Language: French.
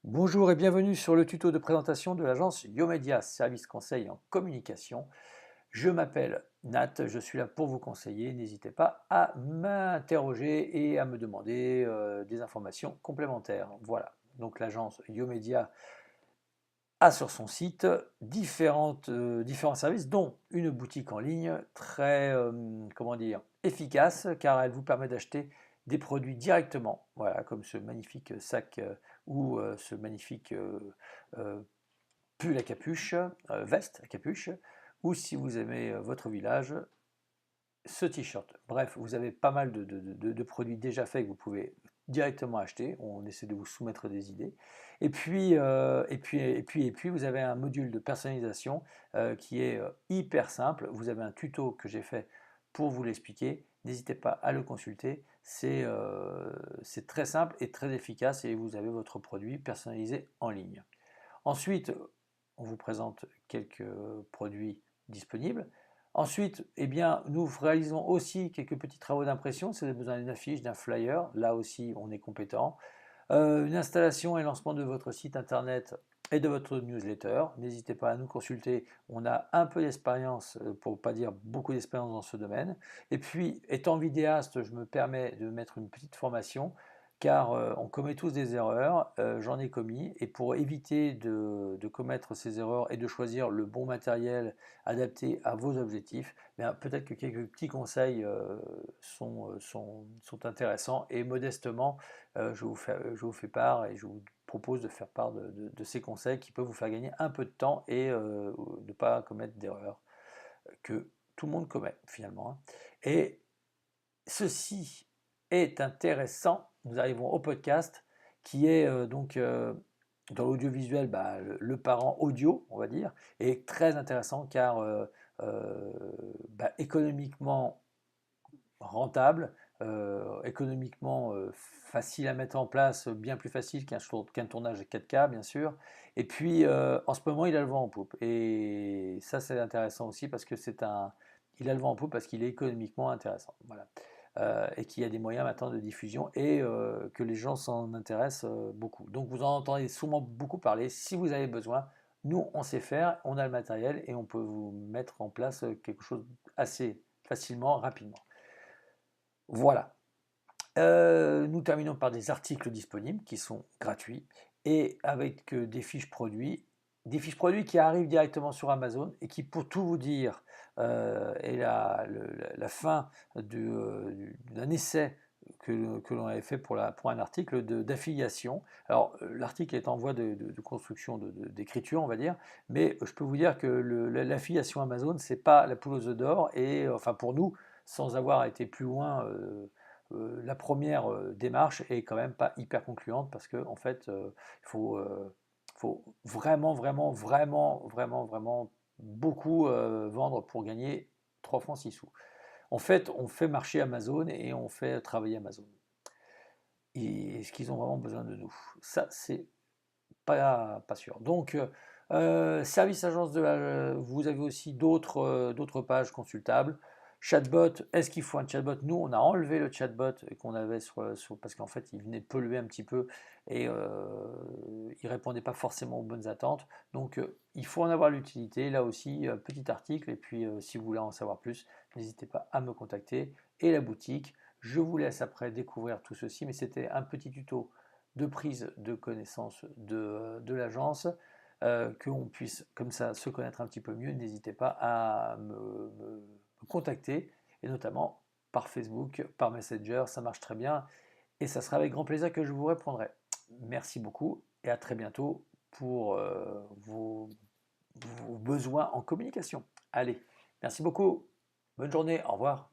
Bonjour et bienvenue sur le tuto de présentation de l'agence Yomedia, service conseil en communication. Je m'appelle Nat, je suis là pour vous conseiller. N'hésitez pas à m'interroger et à me demander des informations complémentaires. Voilà, donc l'agence Yomedia a sur son site différents services, dont une boutique en ligne très, comment dire, efficace, car elle vous permet d'acheter des produits directement, voilà, comme ce magnifique sac ou ce magnifique euh, pull à capuche, veste à capuche, ou si vous aimez votre village, ce t-shirt. Bref, vous avez pas mal de produits déjà faits que vous pouvez directement acheter. On essaie de vous soumettre des idées. Et puis, vous avez un module de personnalisation qui est hyper simple. Vous avez un tuto que j'ai fait pour vous l'expliquer. N'hésitez pas à le consulter. C'est très simple et très efficace et vous avez votre produit personnalisé en ligne. Ensuite, on vous présente quelques produits disponibles. Ensuite, eh bien, nous réalisons aussi quelques petits travaux d'impression. Si vous avez besoin d'une affiche, d'un flyer, là aussi, on est compétent. Une installation et lancement de votre site internet et de votre newsletter. N'hésitez pas à nous consulter. On a un peu d'expérience, pour ne pas dire beaucoup d'expérience dans ce domaine. Et puis, étant vidéaste, je me permets de mettre une petite formation car on commet tous des erreurs, j'en ai commis, et pour éviter de commettre ces erreurs et de choisir le bon matériel adapté à vos objectifs, bien, peut-être que quelques petits conseils sont intéressants, et modestement, je vous fais part et je vous propose de faire part de ces conseils qui peuvent vous faire gagner un peu de temps et de ne pas commettre d'erreurs que tout le monde commet finalement, hein. Et ceci est intéressant. Nous arrivons au podcast qui est dans l'audiovisuel, le parent audio, on va dire, est très intéressant car économiquement rentable, économiquement facile à mettre en place, bien plus facile qu'un tournage 4K, bien sûr. Et puis en ce moment, il a le vent en poupe. Et ça, c'est intéressant aussi parce que il a le vent en poupe parce qu'il est économiquement intéressant. Voilà. Et qu'il y a des moyens maintenant de diffusion et que les gens s'en intéressent beaucoup. Donc vous en entendez sûrement beaucoup parler. Si vous avez besoin, nous on sait faire, on a le matériel et on peut vous mettre en place quelque chose assez facilement, rapidement. Voilà. Nous terminons par des articles disponibles qui sont gratuits et avec des fiches produits qui arrivent directement sur Amazon et qui, pour tout vous dire, est la fin d'un essai que l'on avait fait pour un article d'affiliation. Alors, l'article est en voie de construction, d'écriture, on va dire, mais je peux vous dire que l'affiliation Amazon, c'est pas la poule aux œufs d'or, et enfin pour nous, sans avoir été plus loin. La première démarche est quand même pas hyper concluante parce que en fait, faut vraiment, vraiment, vraiment, vraiment, vraiment beaucoup vendre pour gagner 3 francs 6 sous. En fait, on fait marcher Amazon et on fait travailler Amazon. Et est-ce qu'ils ont vraiment besoin de nous? Ça, c'est pas sûr. Donc, service agence vous avez aussi d'autres pages consultables. Chatbot, est-ce qu'il faut un chatbot? Nous, on a enlevé le chatbot qu'on avait parce qu'en fait, il venait polluer un petit peu et il répondait pas forcément aux bonnes attentes. Donc, il faut en avoir l'utilité. Là aussi, petit article. Et puis, si vous voulez en savoir plus, n'hésitez pas à me contacter. Et la boutique, je vous laisse après découvrir tout ceci, mais c'était un petit tuto de prise de connaissance de l'agence, qu'on puisse comme ça se connaître un petit peu mieux. N'hésitez pas à me contacter, et notamment par Facebook, par Messenger, ça marche très bien, et ça sera avec grand plaisir que je vous répondrai. Merci beaucoup et à très bientôt pour vos besoins en communication. Allez, merci beaucoup, bonne journée, au revoir.